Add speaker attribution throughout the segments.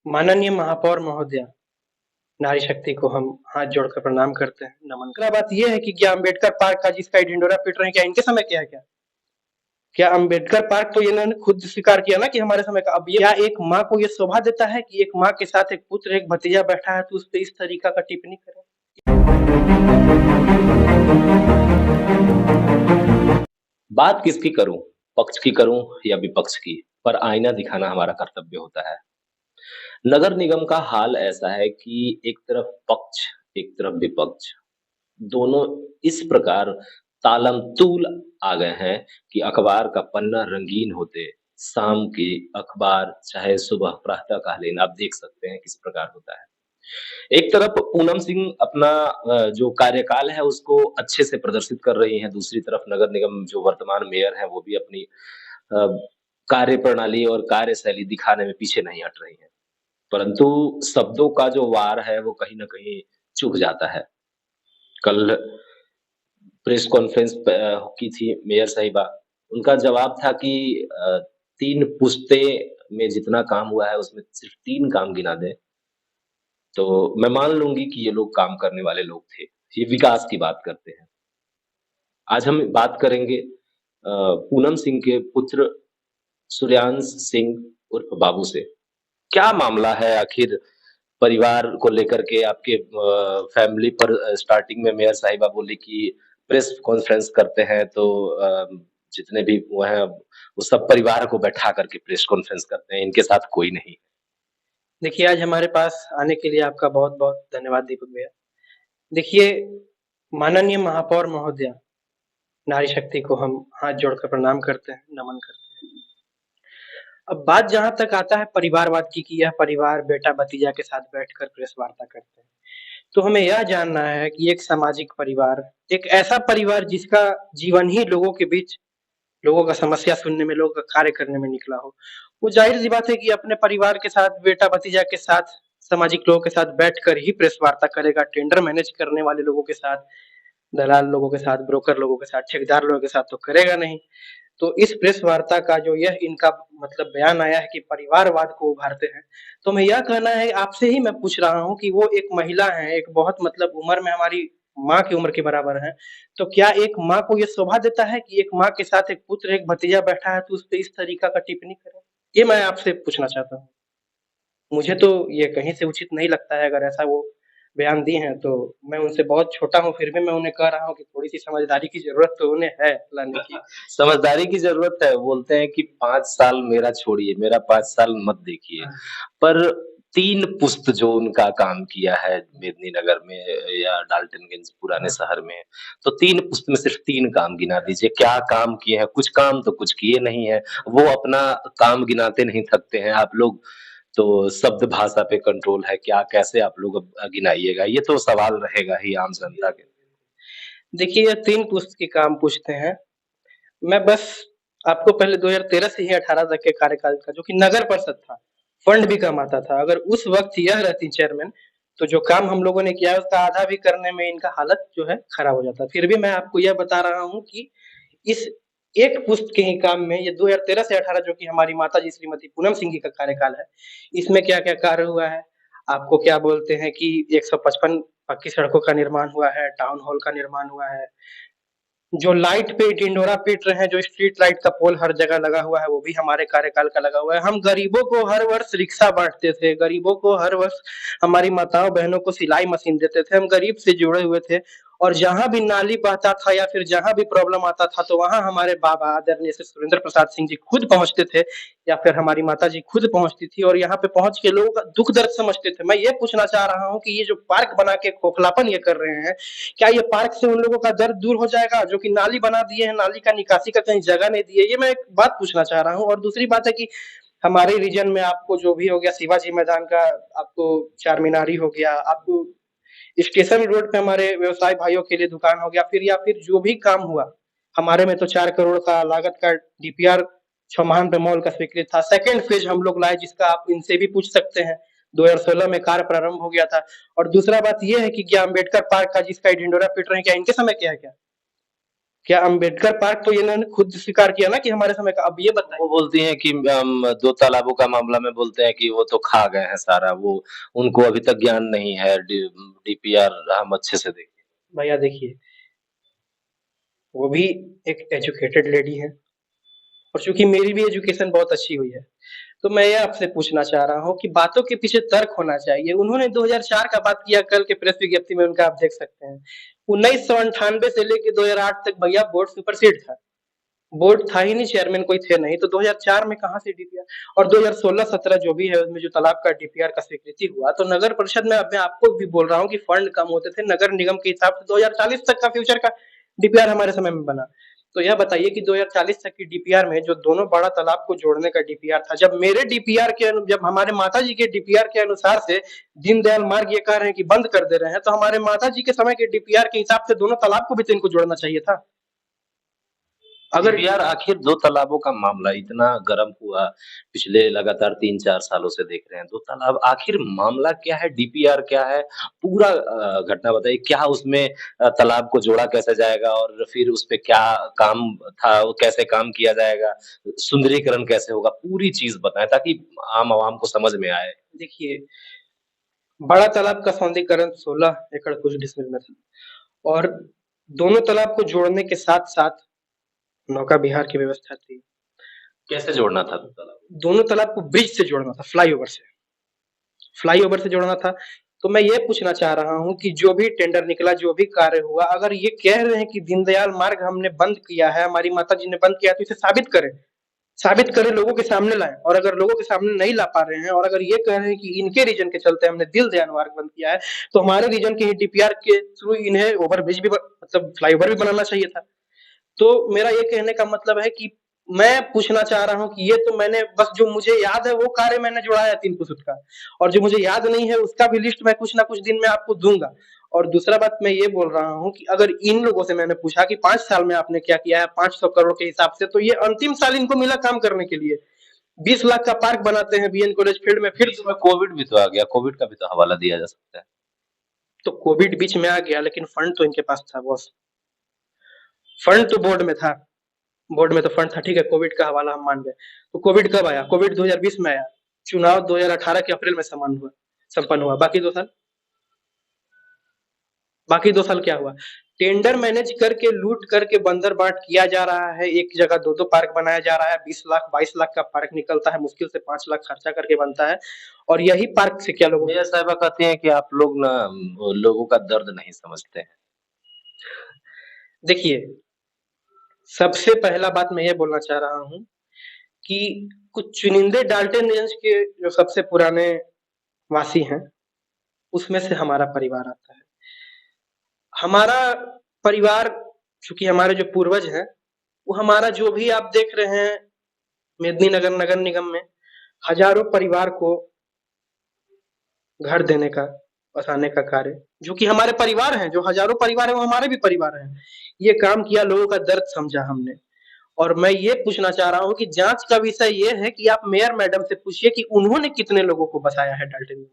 Speaker 1: माननीय महापौर महोदया, नारी शक्ति को हम हाथ जोड़कर प्रणाम करते हैं, नमन करते हैं। बात ये है कि क्या अम्बेडकर पार्क का जिसका ये ढिंढोरा पीट रहे हैं, क्या इनके समय क्या है क्या? क्या अम्बेडकर पार्क तो इन्होंने खुद स्वीकार किया ना कि हमारे समय का। अब ये क्या एक माँ को ये शोभा देता है कि एक माँ के साथ एक पुत्र, एक भतीजा बैठा है तो उस पे इस तरीका का टिप्पणी करें?
Speaker 2: बात किसकी करूं, पक्ष की करूं या विपक्ष की, पर आईना दिखाना हमारा कर्तव्य होता है। नगर निगम का हाल ऐसा है कि एक तरफ पक्ष, एक तरफ विपक्ष, दोनों इस प्रकार तालम-तूल आ गए हैं कि अखबार का पन्ना रंगीन होते, शाम की अखबार चाहे सुबह प्रातःकालीन आप देख सकते हैं किस प्रकार होता है। एक तरफ पूनम सिंह अपना जो कार्यकाल है उसको अच्छे से प्रदर्शित कर रही हैं, दूसरी तरफ नगर निगम जो वर्तमान मेयर हैं वो भी अपनी अ, कार्यप्रणाली और कार्यशैली दिखाने में पीछे नहीं हट रही हैं। परंतु शब्दों का जो वार है वो कहीं न कहीं चुक जाता है। कल प्रेस कॉन्फ्रेंस की थी मेयर साहिबा, उनका जवाब था कि 3 पुश्तें में जितना काम हुआ है उसमें सिर्फ 3 काम गिना दें। तो मैं मान लूँगी कि ये लोग काम करने वाले लोग थे। ये विकास की बात करते हैं। आज हम बात करेंगे पूनम सिंह के पुत्र सूर्यांश सिंह उर्फ बाबू से। क्या मामला है आखिर परिवार को लेकर के आपके फैमिली पर स्टार्टिंग में मेयर साहिबा बोली कि प्रेस कॉन्फ्रेंस करते हैं तो जितने भी वो हैं वो सब परिवार को बैठा करके प्रेस कॉन्फ्रेंस करते हैं, इनके साथ कोई नहीं।
Speaker 1: देखिए, आज हमारे पास आने के लिए आपका बहुत-बहुत धन्यवाद दीपक भैया। देखिए, माननीय महापौर महोदया, नारी शक्ति को हम हाथ जोड़कर प्रणाम करते हैं, नमन करते हैं। अब बात जहाँ तक आता है परिवारवाद की कि यह परिवार बेटा-भतीजा के साथ बैठकर प्रेस वार्ता करते हैं। तो हमें यह जानना है कि एक सामाजिक परिवार, एक ऐसा परिवार जिसका जीवन ही लोगों के बीच लोगों का समस्या सुनने में, लोगों का कार्य करने में निकला हो। वो ज़ाहिर-सी बात है कि अपने परिवार के साथ, बेटा-भतीजा के साथ, सामाजिक लोगों के साथ बैठकर ही प्रेस वार्ता करेगा, टेंडर मैनेज करने वाले लोगों के साथ, दलाल लोगों के साथ, ब्रोकर लोगों के साथ, ठेकेदार लोगों के साथ तो करेगा नहीं। तो इस प्रेस वार्ता का जो यह इनका मतलब बयान आया है कि परिवारवाद को उभारते हैं, तो मैं यह कहना है आपसे ही मैं पूछ रहा हूँ कि वो एक महिला हैं, एक बहुत मतलब उम्र में हमारी माँ की उम्र के बराबर हैं, तो क्या एक माँ को ये शोभा देता है कि एक माँ के साथ एक पुत्र, एक भतीजा बैठा है तो उसपे इस तरीका का टिप्पणी करें? ये मैं आपसे पूछना चाहता हूँ। मुझे तो ये कहीं से उचित नहीं लगता है, अगर ऐसा वो बयान दी हैं, तो मैं उनसे बहुत छोटा हूँ, फिर भी मैं उन्हें कह रहा हूँ कि थोड़ी-सी समझदारी की ज़रूरत तो उन्हें है लाने की।
Speaker 2: समझदारी की ज़रूरत है, बोलते हैं कि 5 साल मेरा छोड़िए, मेरा 5 साल मत देखिए।
Speaker 1: हाँ।
Speaker 2: पर 3 पुश्त जो उनका काम किया है मेदिनीनगर में या डाल्टनगंज पुराने शहर में, तो 3 पुश्त में सिर्फ 3 काम गिना दीजिए, क्या काम किए हैं? कुछ काम तो कुछ किए नहीं हैं। वो अपना काम गिनाते नहीं थकते हैं, आप लोग तो शब्द भाषा पे कंट्रोल है, क्या कैसे आप लोग अब गिनाइएगा? ये तो सवाल रहेगा ही आम जनता के।
Speaker 1: देखिए, ये 3 पुस्त के काम पूछते हैं। मैं बस आपको पहले 2013 से ही 18 तक के कार्यकाल का जो कि नगर परिषद था, फंड भी कम आता था। अगर उस वक़्त यह रहती चेयरमैन, तो जो काम हम लोगों ने किया है उसका आधा भी करने में इनका हालत जो है खराब हो जाता। फिर भी मैं आपको यह बता रहा हूँ कि इस एक पुस्त के ही काम में ये 2013 से 18 जो कि हमारी माताजी श्रीमती पूनम सिंह जी का कार्यकाल है, इसमें क्या-क्या कार्य हुआ है? आपको क्या बोलते हैं कि 155 पक्की सड़कों का निर्माण हुआ है, टाउन हॉल का निर्माण हुआ है, जो लाइट पे ढिंढोरा पीट रहे हैं, जो स्ट्रीट लाइट का पोल हर जगह लगा हुआ है, वो भी हमारे कार्यकाल का लगा हुआ है। हम गरीबों को हर वर्ष रिक्शा बाँटते थे, गरीबों को हर वर्ष हमारी माताओं-बहनों को सिलाई मशीन देते थे, हम गरीब से जुड़े हुए थे और जहाँ भी नाली बहता था या फिर जहाँ भी प्रॉब्लम आता था, तो वहाँ हमारे बाबा आदरणीय श्री सुरेंद्र प्रसाद सिंह जी खुद पहुँचते थे या फिर हमारी माताजी खुद पहुँचती थी और यहाँ पे पहुँच के लोगों का दुःख दर्द समझते थे। मैं ये पूछना चाह रहा हूँ कि ये जो पार्क बना के खोखलापन ये कर रहे हैं, क्या ये पार्क से उन लोगों का दर्द दूर हो जाएगा जो कि नाली बना दिए हैं, नाली का निकासी का कहीं जगह नहीं दी है? ये मैं एक बात पूछना चाह रहा हूँ और दूसरी बात है कि हमारे रीजन में आपको जो भी हो गया शिवाजी मैदान का आपको चारमीनारी हो गया, आपको स्टेशन रोड पे हमारे व्यवसाय भाइयों के लिए दुकान हो गया, फिर या फिर जो भी काम हुआ, हमारे में तो 4 करोड़ का लागत का डीपीआर छमाहान पे मॉल का स्वीकृत था। सेकंड फेज़ हम लोग लाए जिसका आप इनसे भी पूछ सकते हैं। 2016 में कार्य प्रारंभ हो गया था और दूसरा बात ये है कि क्या अम्बेडकर पार्क का जिसका ये ढिंढोरा पीट रहे हैं, क्या इनके समय क्या है क्या? क्या अम्बेडकर पार्क तो इन्होंने खुद स्वीकार किया ना कि हमारे समय का। अब ये बताइए।
Speaker 2: वो बोलती हैं कि 2 तालाबों का मामला में बोलते हैं कि वो तो खा गए हैं सारा, वो उनको अभी तक ज्ञान नहीं है, डीपीआर हम अच्छे से देखें।
Speaker 1: भैया देखिए, वो भी एक एजुकेटेड लेडी है और चूँकि मेरी भी एजुकेशन बहुत अच्छी हुई है, तो मैं ये आपसे पूछना चाह रहा हूँ कि बातों के पीछे तर्क होना चाहिए। उन्होंने 2004 का बात किया, कल के प्रेस विज्ञप्ति में उनका आप देख सकते हैं। 1998 से लेके 2008 तक भैया बोर्ड सुपरसीड था। बोर्ड था ही नहीं, चेयरमैन कोई थे नहीं, तो 2004 में कहाँ से डीपीआर। और 2016-17 जो भी है उसमें जो तालाब का डीपीआर का स्वीकृति हुआ, तो नगर परिषद में अब मैं आपको भी बोल रहा हूँ कि फंड कम होते थे, नगर निगम के हिसाब से 2040 तक का फ्यूचर का डीपीआर हमारे समय में बना। तो यह बताइए कि 2040 तक की डीपीआर में जो दोनों बड़ा तालाब को जोड़ने का डीपीआर था, जब मेरे डीपीआर के जब हमारे माताजी के डीपीआर के अनुसार से दीनदयाल मार्ग ये कह रहे हैं कि बंद कर दे रहे हैं, तो हमारे माताजी के समय के डीपीआर के हिसाब से दोनों तालाब को भी तो इनको जोड़ना चाहिए था। अगर
Speaker 2: डीपीआर आखिर 2 तालाबों का मामला इतना गर्म हुआ, पिछले लगातार 3-4 सालों से देख रहे हैं, 2 तालाब आखिर मामला क्या है? डीपीआर क्या है? पूरा घटना बताइए, क्या उसमें तालाब को जोड़ा कैसे जाएगा और फिर उसपे क्या काम था, वो कैसे काम किया जाएगा? सुंदरीकरण कैसे होगा? पूरी चीज़ बताएँ ताकि आम आवाम को समझ में आए।
Speaker 1: देखिए, बड़ा तालाब का सौंदर्यीकरण 16 एकड़ कुछ डिसमिल में था और दोनों तालाब को जोड़ने के साथ-साथ नौका विहार की व्यवस्था थी।
Speaker 2: कैसे जोड़ना था 2 तालाब?
Speaker 1: दोनों तालाब को ब्रिज से जोड़ना था, फ्लाईओवर से। फ्लाईओवर से जोड़ना था। तो मैं ये पूछना चाह रहा हूँ कि जो भी टेंडर निकला, जो भी कार्य हुआ, अगर ये कह रहे हैं कि दीनदयाल मार्ग हमने बंद किया है, हमारी माताजी ने बंद किया है, तो इसे साबित करें। साबित करें, लोगों के सामने लाएँ। और अगर लोगों के सामने नहीं ला पा रहे हैं और अगर ये कह रहे हैं कि इनके रीजन के चलते हमने दीनदयाल मार्ग बंद किया है, तो हमारे रीजन के ही डीपीआर के थ्रू इन्हें ओवरब्रिज भी मतलब फ्लाईओवर भी बनाना चाहिए था। तो मेरा ये कहने का मतलब है कि मैं पूछना चाह रहा हूँ कि ये तो मैंने बस जो मुझे याद है वो कार्य मैंने जुड़ाया 3 फुसुट का, और जो मुझे याद नहीं है उसका भी लिस्ट मैं कुछ ना कुछ दिन में आपको दूँगा। और दूसरा बात मैं ये बोल रहा हूँ कि अगर इन लोगों से मैंने पूछा कि 5 साल में आपने क्या किया है 500 करोड़ के हिसाब से, तो ये अंतिम साल इनको मिला काम करने के लिए। 20 लाख का पार्क बनाते हैं बीएन कॉलेज फील्ड में, फिर
Speaker 2: बीच में कोविड भी तो आ गया, कोविड का भी तो हवाला दिया जा सकता है।
Speaker 1: तो कोविड बीच में आ गया, लेकिन फंड तो इनके पास था बॉस। फंड तो बोर्ड में था। बोर्ड में तो फंड था, ठीक है, कोविड का हवाला हम मान गए। तो कोविड कब आया? कोविड 2020 में आया। चुनाव 2018 के अप्रैल में संपन्न हुआ। बाकी 2 साल क्या हुआ? टेंडर मैनेज करके, लूट करके बंदर बाट किया जा रहा है। एक जगह 2-2 पार्क बनाया जा रहा है। 20 लाख 22 लाख का पार्क निकलता है, मुश्किल से 5 लाख खर्चा करके बनता है। और यही पार्क से क्या लोगों
Speaker 2: मेयर साहिबा कहती हैं कि आप लोग ना लोगों का दर्द नहीं समझते हैं।
Speaker 1: देखिए, सबसे पहला बात मैं ये बोलना चाह रहा हूँ कि कुछ चुनिंदे डाल्टनगंज के जो सबसे पुराने वासी हैं, उसमें से हमारा परिवार आता है। हमारा परिवार, चूँकि हमारे जो पूर्वज हैं, वो हमारा जो भी आप देख रहे हैं मेदिनीनगर नगर निगम में हजारों परिवार को घर देने का, बसाने का कार्य, जो कि हमारे परिवार हैं, जो हजारों परिवार हैं, वो हमारे भी परिवार हैं। ये काम किया, लोगों का दर्द समझा हमने। और मैं ये पूछना चाह रहा हूँ कि जाँच का विषय ये है कि आप मेयर मैडम से पूछिए कि उन्होंने कितने लोगों को बसाया है डाल्टनगंज।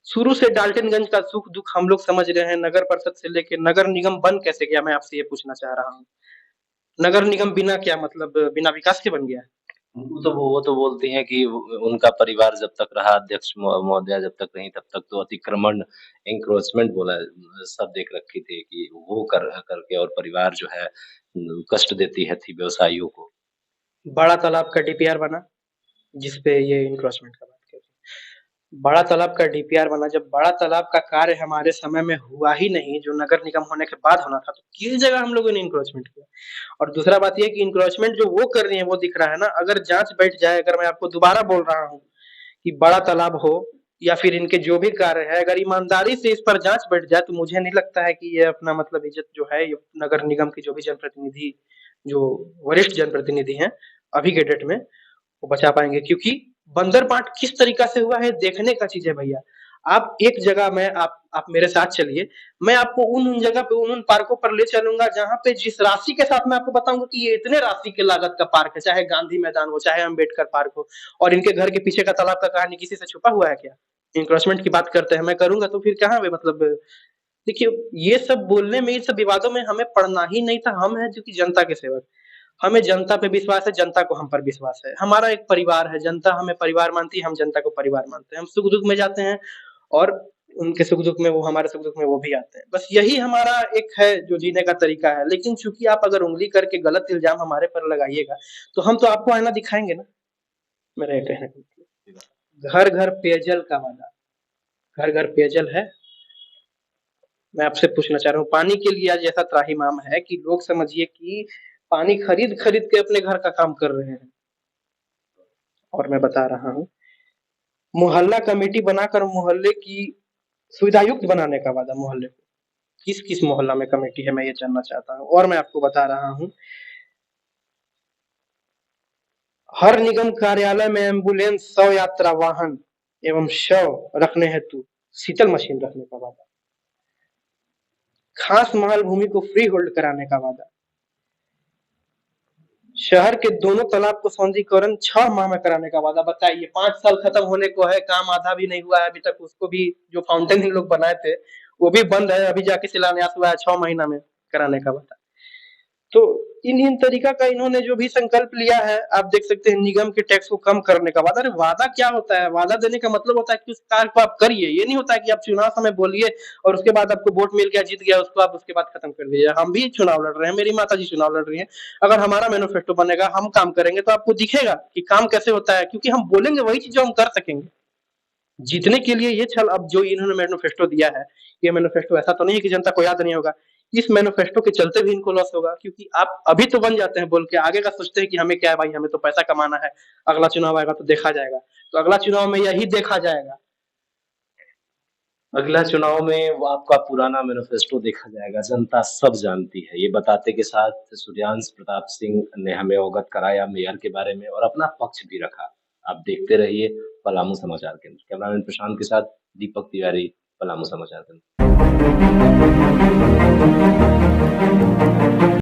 Speaker 1: शुरू से डाल्टनगंज का सुख-दुःख हम लोग समझ रहे हैं, नगर परिषद से लेके नगर निगम बन कैसे गया, मैं आपसे ये पूछना चाह रहा हूँ। नगर निगम बिना क्या मतलब बिना विकास के बन गया?
Speaker 2: वो तो बोलती हैं कि उनका परिवार जब तक रहा, अध्यक्ष महोदया जब तक रहीं, तब तक तो अतिक्रमण, एंक्रोचमेंट बोला सब देख रखी थी कि वो कर करके और परिवार जो है कष्ट देती है थी व्यवसायियों को।
Speaker 1: बड़ा तालाब का डीपीआर बना, जिस पे ये एन्क्रोचमेंट का बात कर रहे हैं। बड़ा तालाब का डीपीआर बना, जब बड़ा तालाब का कार्य हमारे समय में हुआ ही नहीं, जो नगर निगम होने के बाद होना था, तो किस जगह हम लोगों ने एन्क्रोचमेंट किया? और दूसरा बात ये है कि एन्क्रोचमेंट जो वो कर रही हैं, वो दिख रहा है ना। अगर जाँच बैठ जाए, अगर मैं आपको दोबारा बोल रहा हूँ कि बड़ा तालाब हो या फिर इनके जो भी कार्य है, अगर ईमानदारी से इस पर जाँच बैठ जाए, तो मुझे नहीं लगता है कि ये अपना मतलब इज़्ज़त जो है, ये नगर निगम के जो भी जनप्रतिनिधि, जो वरिष्ठ जनप्रतिनिधि हैं, अभी के डेट में, वो बचा पाएँगे, क्योंकि बंदरबाट किस तरीक़ा से हुआ है देखने का चीज़ है भैया। आप एक जगह में आप मेरे साथ चलिए, मैं आपको उन जगह पे, उन पार्कों पर ले चलूँगा जहाँ पे जिस राशि के साथ मैं आपको बताऊँगा कि ये इतने राशि के लागत का पार्क है, चाहे गांधी मैदान हो, चाहे अम्बेडकर पार्क हो, और इनके घर के पीछे का तालाब का कहानी किसी से छुपा हुआ है क्या? एन्क्रोचमेंट की बात करते हैं, मैं करूँगा तो फिर कहाँ पे मतलब देखिए, ये सब बोलने में, ये सब विवादों में हमें पड़ना ही नहीं था। हम हैं जो कि जनता के सेवक। हमें जनता पे विश्वास है, जनता को हम पर विश्वास है। हमारा एक परिवार है, जनता हमें परिवार मानती है, हम जनता को परिवार मानते हैं। हम सुख-दुःख में जाते हैं और उनके सुख-दुःख में वो हमारे सुख-दुःख में वो भी आते हैं। बस यही हमारा एक है जो जीने का तरीका है। लेकिन चूँकि आप अगर उँगली करके गलत इल्ज़ाम हमारे पर लगाइएगा, तो हम तो आपको आईना दिखाएँगे ना। मेरा ये कहने का मतलब। घर-घर पेयजल का वादा, घर-घर पेयजल है। मैं आपसे पूछना चाह रहा हूँ, पानी के लिए आज ऐसा त्राहिमाम है कि लोग समझिए कि पानी खरीद-खरीद के अपने घर का काम कर रहे हैं। और मैं बता रहा हूँ, मोहल्ला कमेटी बनाकर मोहल्ले की सुविधायुक्त बनाने का वादा मोहल्ले को। किस-किस मोहल्ला में कमेटी है, मैं ये जानना चाहता हूँ। और मैं आपको बता रहा हूँ, हर निगम कार्यालय में एम्बुलेंस, शव यात्रा वाहन एवं शव रखने हेतु शीतल मशीन रखने का वादा। खास महल भूमि को फ्री होल्ड कराने का वादा। शहर के दोनों तालाब को सौंदर्यीकरण 6 माह में कराने का वादा। बताइए, 5 साल खत्म होने को है, काम आधा भी नहीं हुआ है अभी तक। उसको भी जो फाउंटेन इन लोग बनाए थे, वो भी बंद है। अभी जाके शिलान्यास हुआ है, 6 महीना में कराने का वादा। तो इन तरीका का इन्होंने जो भी संकल्प लिया है, आप देख सकते हैं, निगम के टैक्स को कम करने का वादा। अरे वादा क्या होता है? वादा देने का मतलब होता है कि उस कार्य को आप करिए। ये नहीं होता है कि आप चुनाव समय बोलिए और उसके बाद आपको वोट मिल गया, जीत गया, उसको आप उसके बाद खत्म कर दीजिए। हम भी चुनाव लड़ रहे हैं, मेरी माताजी चुनाव लड़ रही हैं। अगर हमारा मैनिफेस्टो बनेगा, हम काम करेंगे, तो आपको दिखेगा कि काम कैसे होता है, क्योंकि हम बोलेंगे वही चीज़ जो हम कर सकेंगे। जीतने के लिए ये छल, अब जो इन्होंने मैनिफेस्टो दिया है, ये मैनिफेस्टो ऐसा तो नहीं है कि जनता को याद नहीं होगा। इस मैनिफेस्टो के चलते भी इनको लॉस होगा, क्योंकि आप अभी तो बन जाते हैं बोल के, आगे का सोचते हैं कि हमें क्या है भाई, हमें तो पैसा कमाना है, अगला चुनाव आएगा तो देखा जाएगा। तो अगला चुनाव में यही देखा जाएगा।
Speaker 2: अगला चुनाव में वो आपका पुराना मैनिफेस्टो देखा जाएगा, जनता सब जानती है। ये बताते के साथ सूर्यांश प्रताप सिंह ने हमें अवगत कराया मेयर के बारे में और अपना पक्ष भी रखा। आप देखते रहिए पलामू समाचार केंद्र। कैमरामैन प्रशांत के साथ दीपक तिवारी, पलामू समाचार केंद्र।